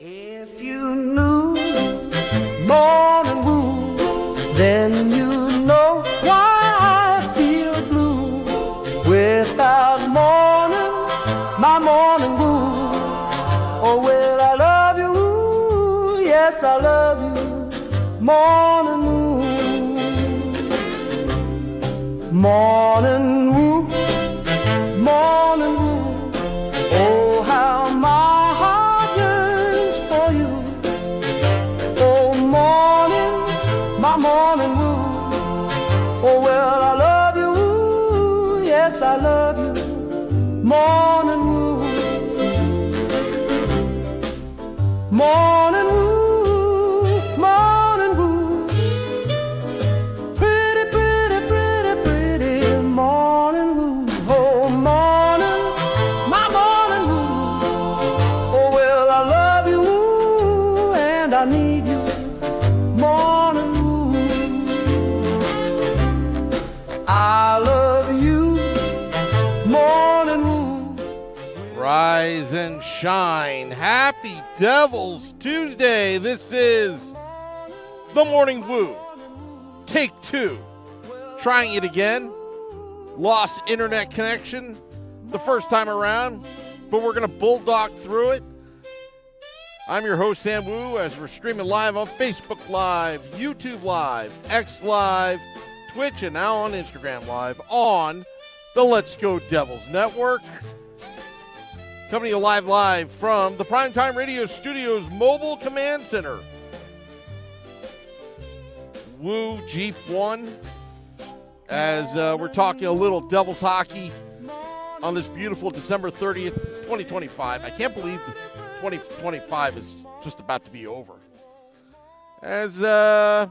If you knew morning wood, then you know why I feel blue. Without morning, my morning wood. Oh, well, I love you, yes, I love you, morning wood. Morning wood, morning wood. Oh, how my heart yearns for you. Oh, morning, my morning wood. Oh, well, I love you, yes, I love you, morning wood. Morning wood, morning wood. Pretty, pretty, pretty, pretty morning wood. Oh, morning, my morning wood. Oh, well, I love you and I need you, morning wood. I love you, morning wood. Rise and shine. Happy Devil's Tuesday. This is the Morning Woo. Take 2. Trying it again. Lost internet connection the first time around, but we're going to bulldog through it. I'm your host, Sam Woo, as we're streaming live on Facebook Live, YouTube Live, X Live, Twitch, and now on Instagram Live on the Let's Go Devils Network. Coming to you live from the Primetime Radio Studios Mobile Command Center. Woo Jeep 1, as we're talking a little Devils hockey on this beautiful December 30th, 2025. I can't believe 2025 is just about to be over. As I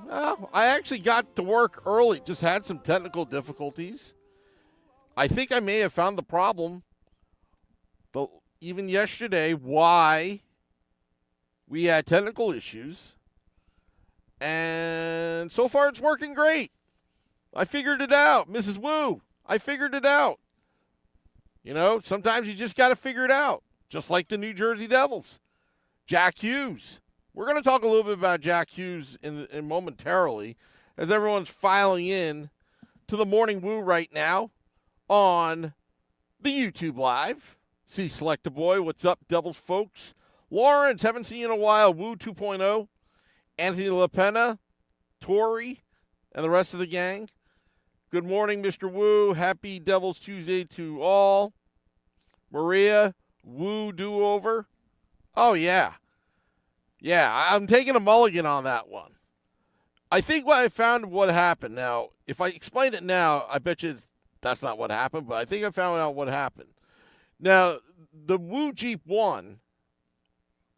actually got to work early, just had some technical difficulties. I think I may have found the problem, but even yesterday, why we had technical issues. And so far, it's working great. I figured it out, Mrs. Woo. I figured it out. You know, sometimes you just got to figure it out, just like the New Jersey Devils. Jack Hughes. We're going to talk a little bit about Jack Hughes in momentarily, as everyone's filing in to the Morning Woo right now on the YouTube Live. See Select a Boy, what's up, Devils folks? Lawrence, haven't seen you in a while. Woo 2.0. Anthony LaPena, Tori, and the rest of the gang. Good morning, Mr. Woo. Happy Devils Tuesday to all. Maria, Woo do-over. Oh, yeah. Yeah, I'm taking a mulligan on that one. I think I found what happened. Now, if I explain it now, I bet you that's not what happened, but I think I found out what happened. Now, the Woo Jeep 1,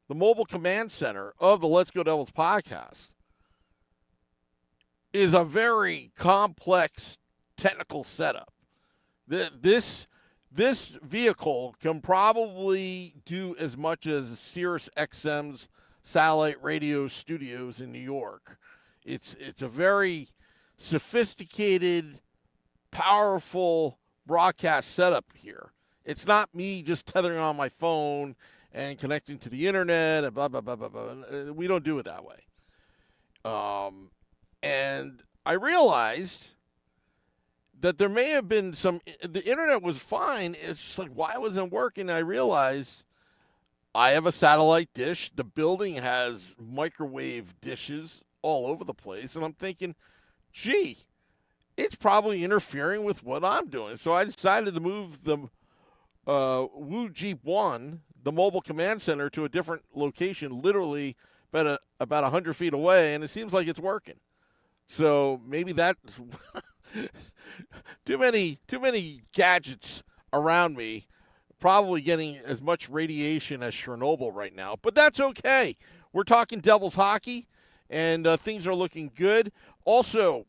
the mobile command center of the Let's Go Devils podcast, is a very complex technical setup. This vehicle can probably do as much as Sirius XM's satellite radio studios in New York. It's a very sophisticated, powerful broadcast setup here. It's not me just tethering on my phone and connecting to the internet and blah, blah, blah, blah, blah. We don't do it that way. And I realized that there may have been the internet was fine. It's just like, why wasn't it working? I realized I have a satellite dish. The building has microwave dishes all over the place. And I'm thinking, gee, it's probably interfering with what I'm doing. So I decided to move the Woo Jeep 1, the mobile command center, to a different location, literally about 100 feet away, and it seems like it's working. So maybe that too many gadgets around me, probably getting as much radiation as Chernobyl right now, but that's okay. We're talking Devils hockey, and things are looking good. Also,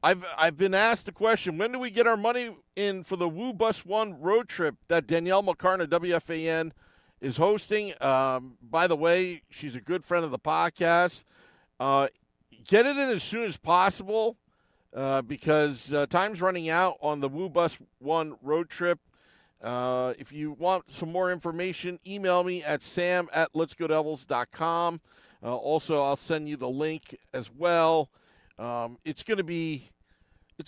I've been asked the question, when do we get our money in for the Woo Bus 1 road trip that Danielle McCartan of WFAN is hosting? By the way, she's a good friend of the podcast. Get it in as soon as possible. because time's running out on the Woo Bus 1 road trip. If you want some more information, email me at sam@letsgodevils.com. Also, I'll send you the link as well. It's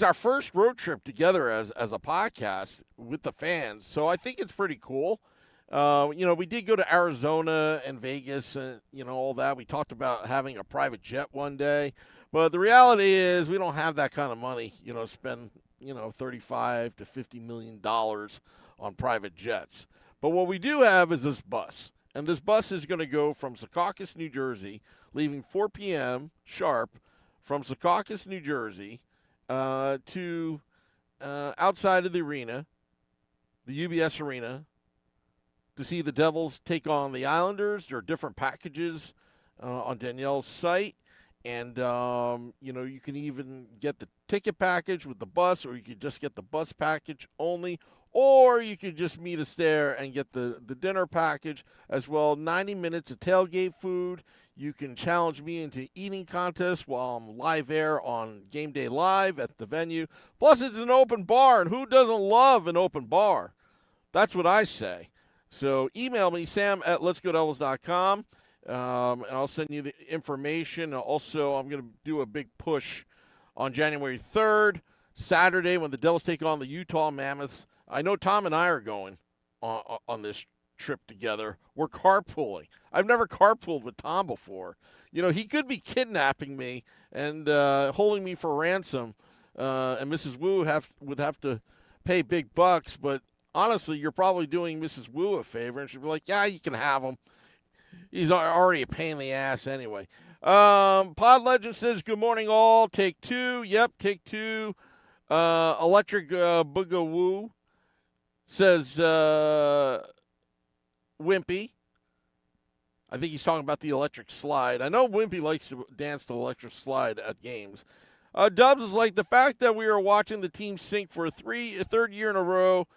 our first road trip together as a podcast with the fans, so I think it's pretty cool. We did go to Arizona and Vegas and, all that. We talked about having a private jet one day. But the reality is we don't have that kind of money, spend, $35 to $50 million on private jets. But what we do have is this bus. And this bus is going to go from Secaucus, New Jersey, leaving 4 p.m. sharp from Secaucus, New Jersey, to outside of the arena, the UBS Arena, to see the Devils take on the Islanders. There are different packages on Danielle's site. And, you can even get the ticket package with the bus, or you could just get the bus package only, or you could just meet us there and get the dinner package as well. 90 minutes of tailgate food. You can challenge me into eating contests while I'm live air on Game Day Live at the venue. Plus, it's an open bar, and who doesn't love an open bar? That's what I say. So email me, sam@letsgodevils.com, and I'll send you the information. Also, I'm going to do a big push on January 3rd, Saturday, when the Devils take on the Utah Mammoths. I know Tom and I are going on this trip together. We're carpooling. I've never carpooled with Tom before. He could be kidnapping me and holding me for ransom, and Mrs. Wu would have to pay big bucks, but honestly, you're probably doing Mrs. Wu a favor, and she'd be like, yeah, you can have him. He's already a pain in the ass anyway. Pod Legend says, good morning, all. Take two. Yep, take two. Electric Boogaloo says, Wimpy. I think he's talking about the electric slide. I know Wimpy likes to dance to the electric slide at games. Dubs is like, the fact that we are watching the team sink for a third year in a row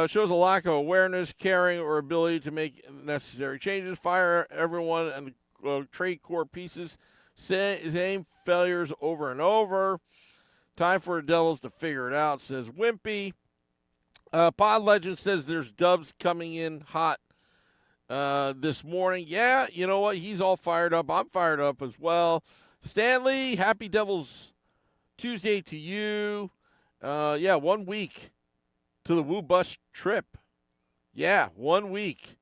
shows a lack of awareness, caring, or ability to make necessary changes. Fire everyone and the trade core pieces. Same failures over and over. Time for the Devils to figure it out, says Wimpy. Pod Legend says there's Dubs coming in hot this morning. Yeah, you know what? He's all fired up. I'm fired up as well. Stanley, happy Devils Tuesday to you. 1 week to the Woo Bus trip. Yeah, 1 week.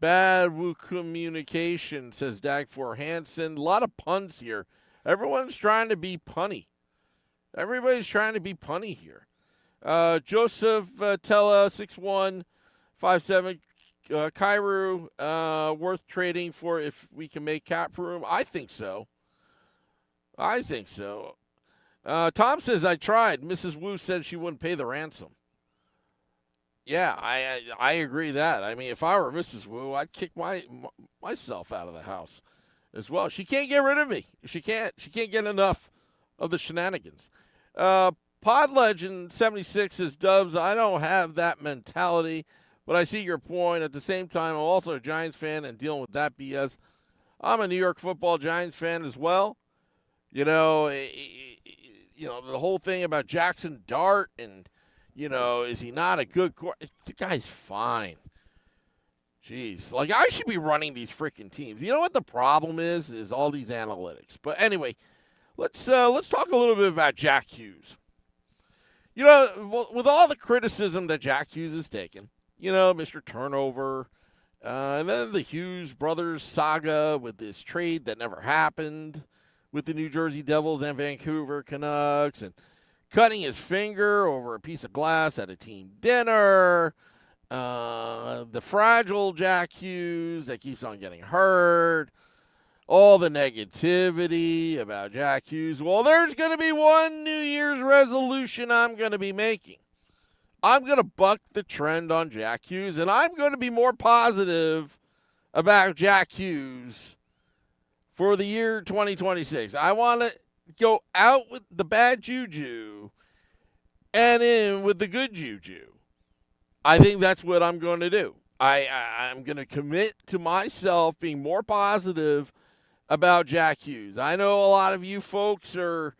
Bad Woo communication, says Dagfor Hansen. A lot of puns here. Everyone's trying to be punny. Everybody's trying to be punny here. Joseph Tella, 6157. Kairu, worth trading for if we can make cap room. I think so. Tom says, I tried. Mrs. Wu said she wouldn't pay the ransom. Yeah, I agree that. I mean, if I were Mrs. Wu, I'd kick myself out of the house as well. She can't get rid of me. She can't get enough of the shenanigans. Pod Legend 76 says, Dubs, I don't have that mentality, but I see your point. At the same time, I'm also a Giants fan and dealing with that BS. I'm a New York Football Giants fan as well. The whole thing about Jackson Dart and, is he not a good the guy's fine. Jeez. Like, I should be running these freaking teams. You know what the problem is all these analytics. But anyway, let's talk a little bit about Jack Hughes. With all the criticism that Jack Hughes has taken, Mr. Turnover, and then the Hughes brothers saga with this trade that never happened with the New Jersey Devils and Vancouver Canucks, and cutting his finger over a piece of glass at a team dinner, the fragile Jack Hughes that keeps on getting hurt, all the negativity about Jack Hughes. Well, there's going to be one New Year's resolution I'm going to be making. I'm going to buck the trend on Jack Hughes, and I'm going to be more positive about Jack Hughes for the year 2026. I want to go out with the bad juju and in with the good juju. I think that's what I'm going to do. I'm going to commit to myself being more positive about Jack Hughes. I know a lot of you folks are,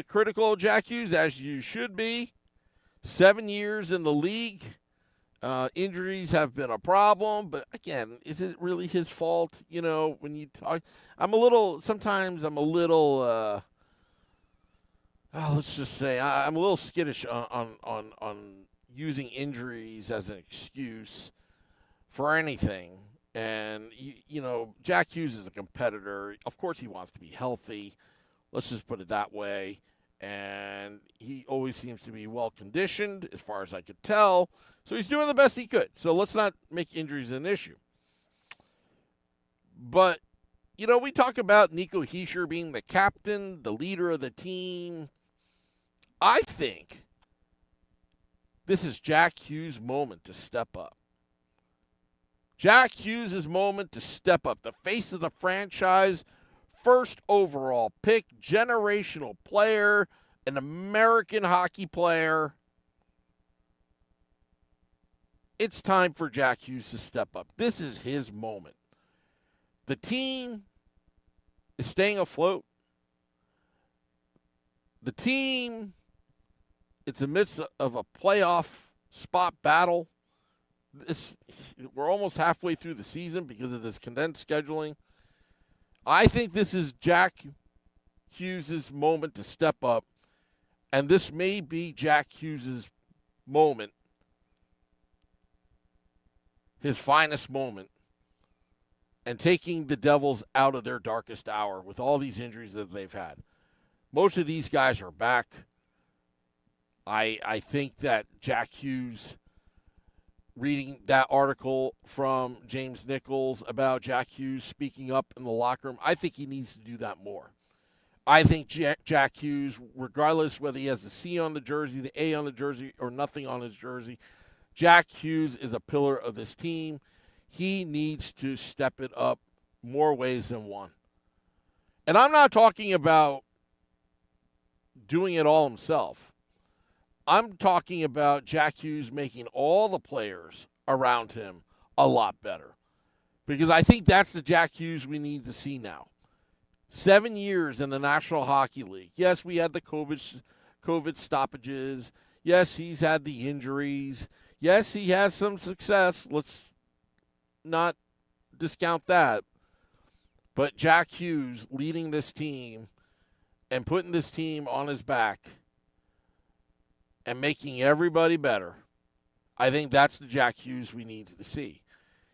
Critical of Jack Hughes, as you should be. 7 years in the league. Injuries have been a problem, but again, is it really his fault? When you talk, sometimes I'm a little, let's just say, I'm a little skittish on using injuries as an excuse for anything. And, Jack Hughes is a competitor. Of course, he wants to be healthy. Let's just put it that way. And he always seems to be well-conditioned, as far as I could tell. So he's doing the best he could. So let's not make injuries an issue. But, we talk about Nico Hischier being the captain, the leader of the team. I think this is Jack Hughes' moment to step up. Jack Hughes' moment to step up. The face of the franchise, first overall pick, generational player, an American hockey player. It's time for Jack Hughes to step up. This is his moment. The team is staying afloat. The team, it's in the midst of a playoff spot battle. We're almost halfway through the season because of this condensed scheduling. I think this is Jack Hughes' moment to step up, and this may be Jack Hughes' moment, his finest moment, and taking the Devils out of their darkest hour with all these injuries that they've had. Most of these guys are back. I think that Jack Hughes, reading that article from James Nichols about Jack Hughes speaking up in the locker room, I think he needs to do that more. I think Jack Hughes, regardless whether he has the C on the jersey, the A on the jersey, or nothing on his jersey, Jack Hughes is a pillar of this team. He needs to step it up more ways than one. And I'm not talking about doing it all himself. I'm talking about Jack Hughes making all the players around him a lot better. Because I think that's the Jack Hughes we need to see now. 7 years in the National Hockey League. Yes, we had the COVID stoppages. Yes, he's had the injuries. Yes, he has some success. Let's not discount that. But Jack Hughes leading this team and putting this team on his back and making everybody better, I think that's the Jack Hughes we need to see.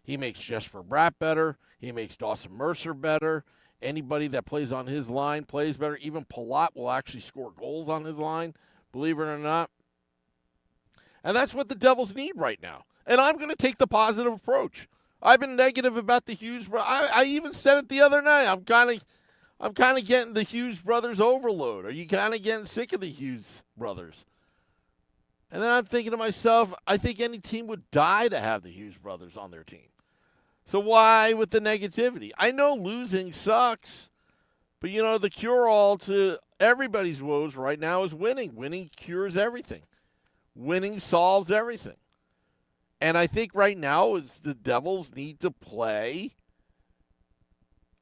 He makes Jesper Bratt better. He makes Dawson Mercer better. Anybody that plays on his line plays better. Even Palat will actually score goals on his line, believe it or not. And that's what the Devils need right now. And I'm going to take the positive approach. I've been negative about the Hughes. I even said it the other night. I'm kind of getting the Hughes brothers overload. Are you kind of getting sick of the Hughes brothers? And then I'm thinking to myself, I think any team would die to have the Hughes brothers on their team. So why with the negativity? I know losing sucks, but the cure-all to everybody's woes right now is winning. Winning cures everything. Winning solves everything. And I think right now is the Devils need to play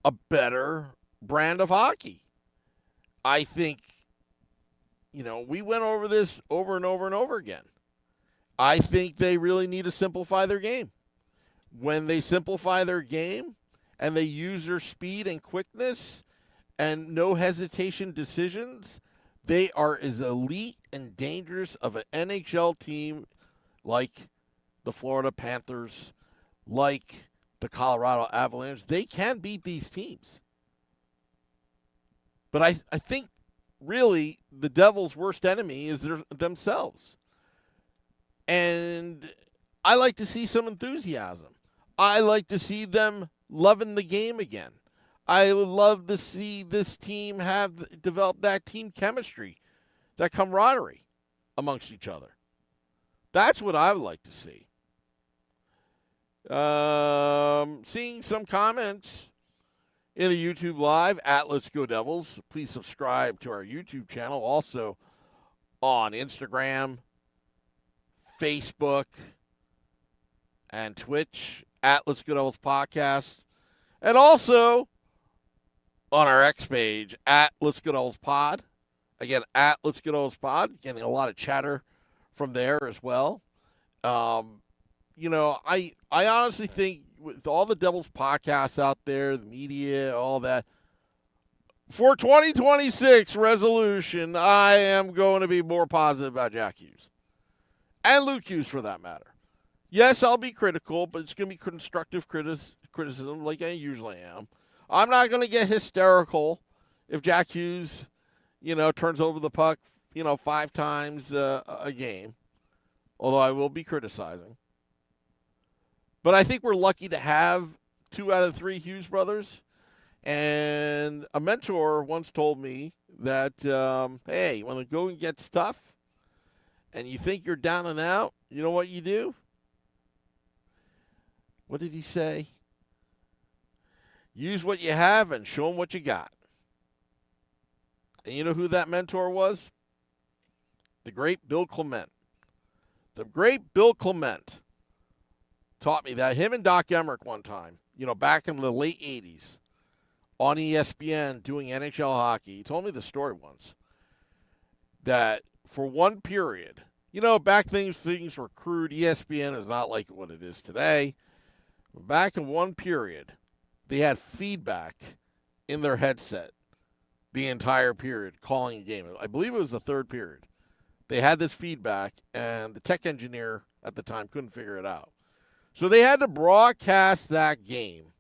a better brand of hockey. I think, we went over this over and over and over again. I think they really need to simplify their game. When they simplify their game and they use their speed and quickness and no hesitation decisions, they are as elite and dangerous of an NHL team like the Florida Panthers, like the Colorado Avalanche. They can beat these teams. But I think really the Devils' worst enemy is themselves. And I like to see some enthusiasm. I like to see them loving the game again. I would love to see this team develop that team chemistry, that camaraderie amongst each other. That's what I would like to see. Seeing some comments in the YouTube Live at Let's Go Devils. Please subscribe to our YouTube channel. Also on Instagram, Facebook, and Twitch at Let's Go Devils Podcast. And also on our X page at Let's Go Devils Pod. Again, at Let's Get Old Pod, getting a lot of chatter from there as well. I honestly think with all the Devils podcasts out there, the media, all that, for 2026 resolution, I am going to be more positive about Jack Hughes. And Luke Hughes, for that matter. Yes, I'll be critical, but it's going to be constructive criticism like I usually am. I'm not going to get hysterical if Jack Hughes, turns over the puck, 5 times a game, although I will be criticizing. But I think we're lucky to have 2 out of 3 Hughes brothers. And a mentor once told me that, hey, when the going gets tough and you think you're down and out, you know what you do? What did he say? Use what you have and show them what you got. And you know who that mentor was? The great Bill Clement. The great Bill Clement taught me that. Him and Doc Emmerich one time, back in the late 80s on ESPN doing NHL hockey. He told me the story once that for one period, back things were crude. ESPN is not like what it is today. Back in one period, they had feedback in their headset the entire period calling a game. I believe it was the third period. They had this feedback, and the tech engineer at the time couldn't figure it out. So they had to broadcast that game,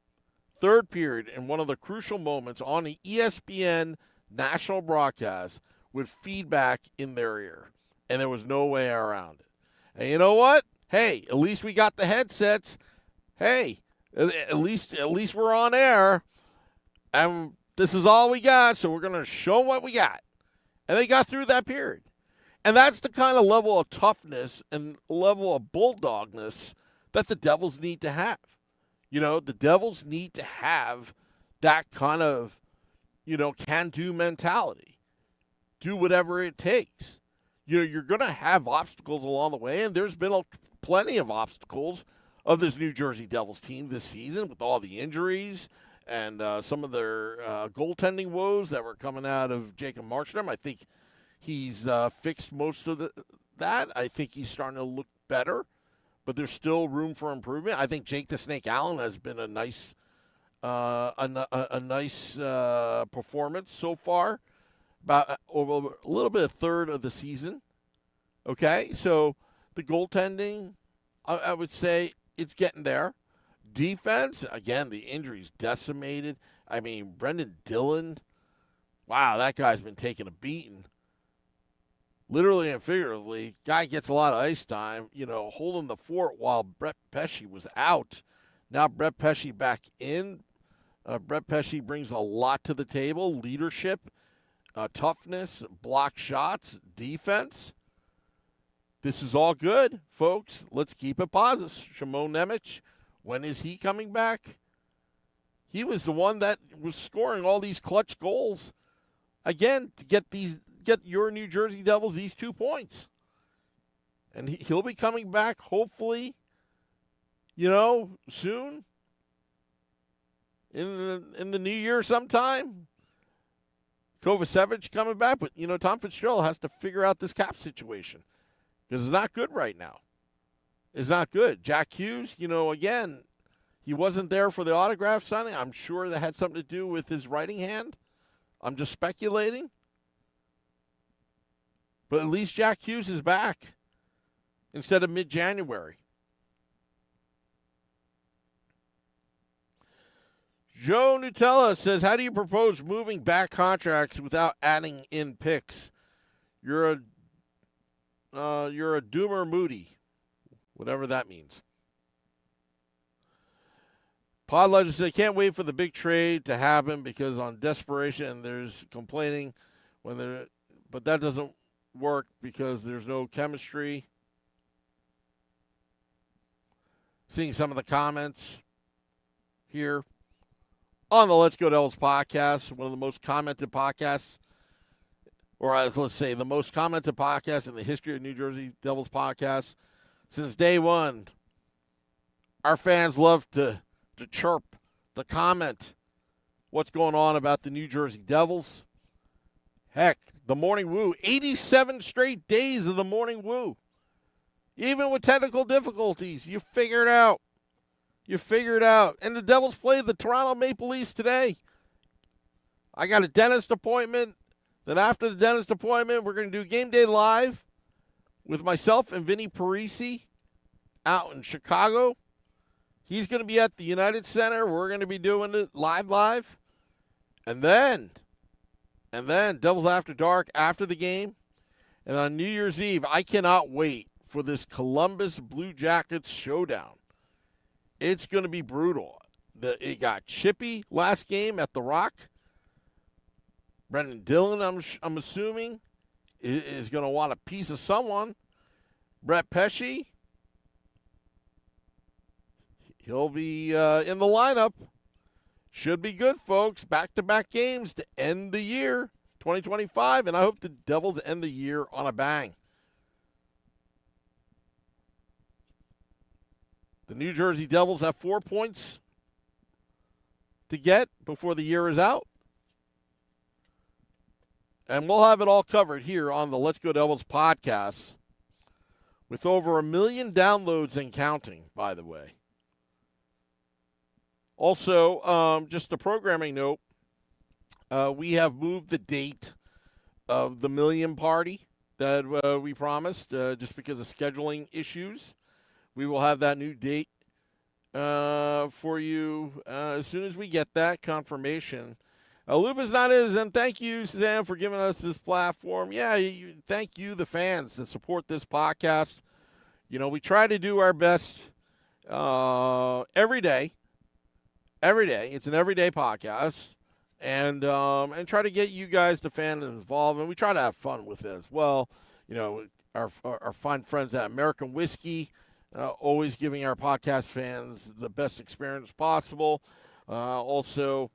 third period, in one of the crucial moments on the ESPN national broadcast with feedback in their ear. And there was no way around it. And you know what? Hey, at least we got the headsets. Hey, at least we're on air. And this is all we got, so we're going to show what we got. And they got through that period. And that's the kind of level of toughness and level of bulldogness that the Devils need to have. The Devils need to have that kind of, can-do mentality. Do whatever it takes. You're going to have obstacles along the way, and there's been plenty of obstacles of this New Jersey Devils team this season with all the injuries and some of their goaltending woes that were coming out of Jacob Markstrom. I think he's fixed most of that. I think he's starting to look better, but there's still room for improvement. I think Jake the Snake Allen has been a nice performance so far, about over a little bit, a third of the season. Okay, so the goaltending, I would say it's getting there. Defense, again, the injuries decimated. I mean, Brendan Dillon, wow, that guy's been taking a beating. Literally and figuratively, guy gets a lot of ice time, holding the fort while Brett Pesce was out. Now Brett Pesce back in. Brett Pesce brings a lot to the table. Leadership, toughness, block shots, defense. This is all good, folks. Let's keep it positive. Shimon Nemec, when is he coming back? He was the one that was scoring all these clutch goals. Again, to get your New Jersey Devils these 2 points. And he'll be coming back, hopefully, soon. In the new year sometime. Kovacevic coming back. But, Tom Fitzgerald has to figure out this cap situation. Because it's not good right now. It's not good. Jack Hughes, again, he wasn't there for the autograph signing. I'm sure that had something to do with his writing hand. I'm just speculating. But at least Jack Hughes is back instead of mid-January. Joe Nutella says, how do you propose moving back contracts without adding in picks? You're a doomer moody, whatever that means. Pod Legend said, can't wait for the big trade to happen because on desperation there's complaining but that doesn't work because there's no chemistry. Seeing some of the comments here on the Let's Go Devils podcast, one of the most commented podcasts, or let's say the most commented podcast in the history of New Jersey Devils podcasts. Since day one, our fans love to chirp, to comment what's going on about the New Jersey Devils. Heck, the morning woo. 87 straight days of the morning woo. Even with technical difficulties, you figure it out. You figure it out. And the Devils play the Toronto Maple Leafs today. I got a dentist appointment. Then after the dentist appointment, we're going to do Game Day Live with myself and Vinny Parisi out in Chicago. He's going to be at the United Center. We're going to be doing it live. And then Devils After Dark after the game. And on New Year's Eve, I cannot wait for this Columbus Blue Jackets showdown. It's going to be brutal. It got chippy last game at the Rock. Brendan Dillon, I'm assuming, is going to want a piece of someone. Brett Pesce, he'll be in the lineup. Should be good, folks. Back-to-back games to end the year, 2025, and I hope the Devils end the year on a bang. The New Jersey Devils have 4 points to get before the year is out. And we'll have it all covered here on the Let's Go Devils podcast with over 1 million downloads and counting, by the way. Also, just a programming note, we have moved the date of the Million Party that we promised just because of scheduling issues. We will have that new date for you as soon as we get that confirmation. Luba's not is, and thank you, Suzanne, for giving us this platform. Yeah, thank you, the fans, that support this podcast. You know, we try to do our best every day. Every day. It's an everyday podcast. And try to get you guys, the fans, involved. And we try to have fun with it as well. You know, our fine friends at American Whiskey, always giving our podcast fans the best experience possible. Also,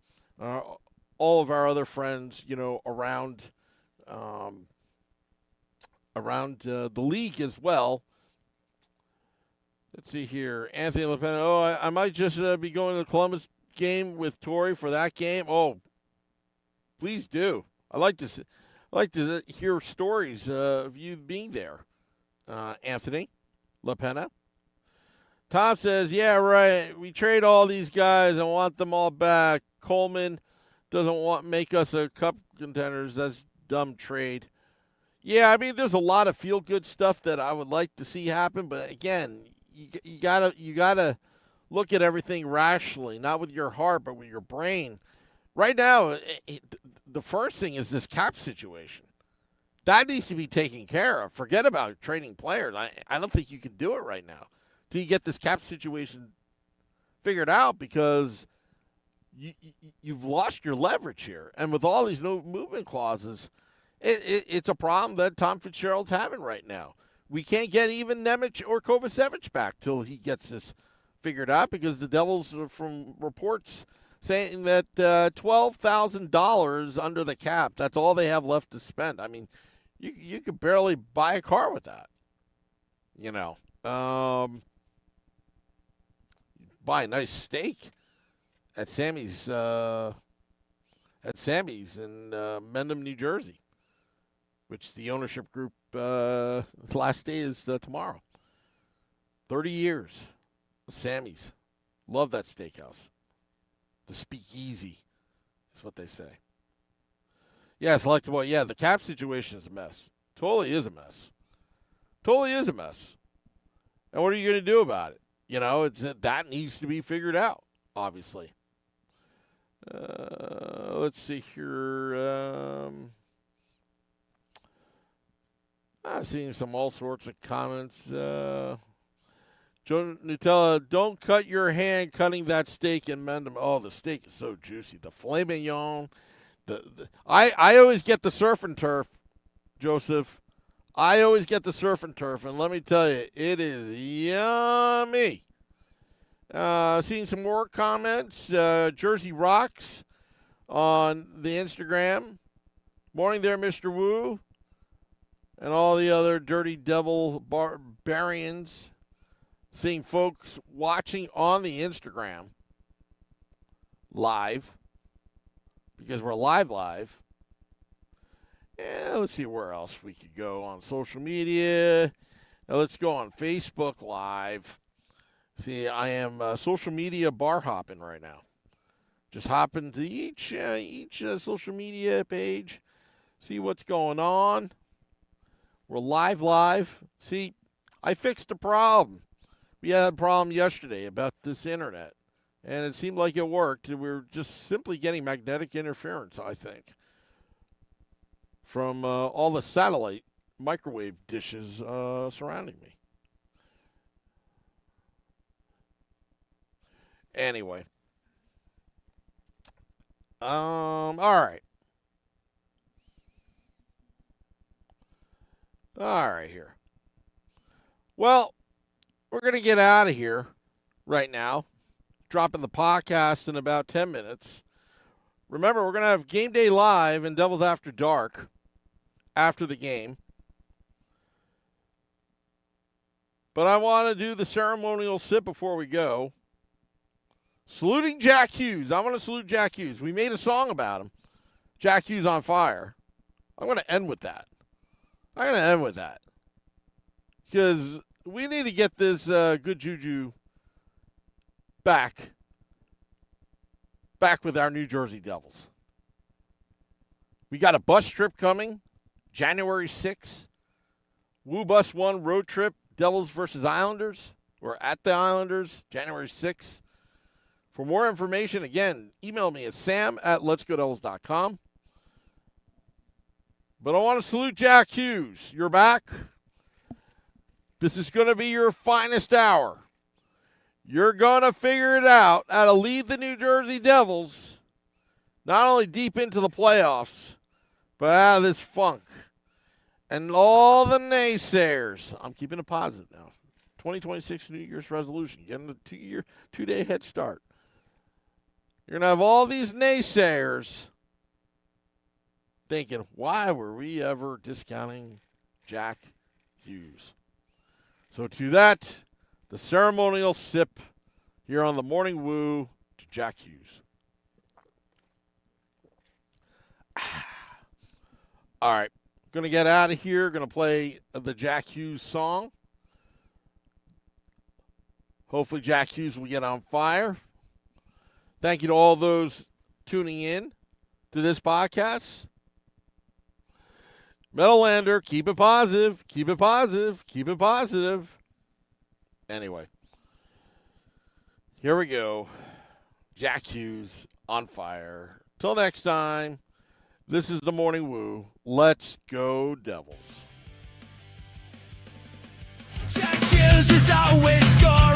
all of our other friends, you know, around the league as well. Let's see here. Anthony LePen. Oh, I might just be going to the Columbus game with Tori for that game. Oh, please do. I like to hear stories of you being there, Anthony LaPena. Tom says, yeah, right. We trade all these guys and want them all back. Coleman doesn't make us a cup contenders. That's dumb trade. Yeah, I mean, there's a lot of feel-good stuff that I would like to see happen, but again, you gotta look at everything rationally, not with your heart, but with your brain. Right now, the first thing is this cap situation. That needs to be taken care of. Forget about trading players. I don't think you can do it right now till you get this cap situation figured out, because you've lost your leverage here. And with all these no movement clauses, it's a problem that Tom Fitzgerald's having right now. We can't get even Nemec or Kovacevic back till he gets this figured out, because the Devils, from reports saying that $12,000 under the cap, that's all they have left to spend. I mean, you could barely buy a car with that. You know, buy a nice steak at Sammy's in Mendham, New Jersey, which the ownership group last day is tomorrow. 30 years, Sammy's. Love that steakhouse. The speakeasy is what they say. Yeah, selectable. Yeah, the cap situation is a mess. Totally is a mess. Totally is a mess. And what are you going to do about it? You know, that needs to be figured out, obviously. Let's see here. I'm seeing all sorts of comments. Joe Nutella, don't cut your hand cutting that steak in Mendham. Oh, the steak is so juicy. The filet mignon. I always get the surf and turf, Joseph. I always get the surf and turf, and let me tell you, it is yummy. Seeing some more comments. Jersey Rocks on the Instagram. Morning there, Mr. Wu. And all the other Dirty Devil barbarians. Seeing folks watching on the Instagram live, because we're live. Let's see where else we could go on social media. Now let's go on Facebook Live. See, I am social media bar hopping right now. Just hopping to each social media page, see what's going on. We're live. See, I fixed a problem. We had a problem yesterday about this internet, and it seemed like it worked. We were just simply getting magnetic interference, I think, from all the satellite microwave dishes surrounding me. Anyway. All right. All right here. Well, we're going to get out of here right now. Dropping the podcast in about 10 minutes. Remember, we're going to have Game Day Live and Devils After Dark after the game. But I want to do the ceremonial sip before we go. Saluting Jack Hughes. I want to salute Jack Hughes. We made a song about him. Jack Hughes on fire. I'm going to end with that. Because we need to get this good juju back with our New Jersey Devils. We got a bus trip coming, January 6th. Woo Bus 1 road trip, Devils versus Islanders. We're at the Islanders, January 6th. For more information, again, email me at sam@letsgodevils.com. But I want to salute Jack Hughes. You're back. This is going to be your finest hour. You're going to figure it out how to lead the New Jersey Devils not only deep into the playoffs, but out of this funk. And all the naysayers. I'm keeping it positive now. 2026 New Year's resolution. Getting the 2-day head start. You're going to have all these naysayers thinking, why were we ever discounting Jack Hughes? So to that, the ceremonial sip here on the Morning Woo to Jack Hughes. All right. Going to get out of here. Going to play the Jack Hughes song. Hopefully Jack Hughes will get on fire. Thank you to all those tuning in to this podcast. Meadowlander, keep it positive. Keep it positive. Keep it positive. Anyway, here we go. Jack Hughes on fire. Till next time, this is the Morning Woo. Let's go, Devils. Jack Hughes is always scoring.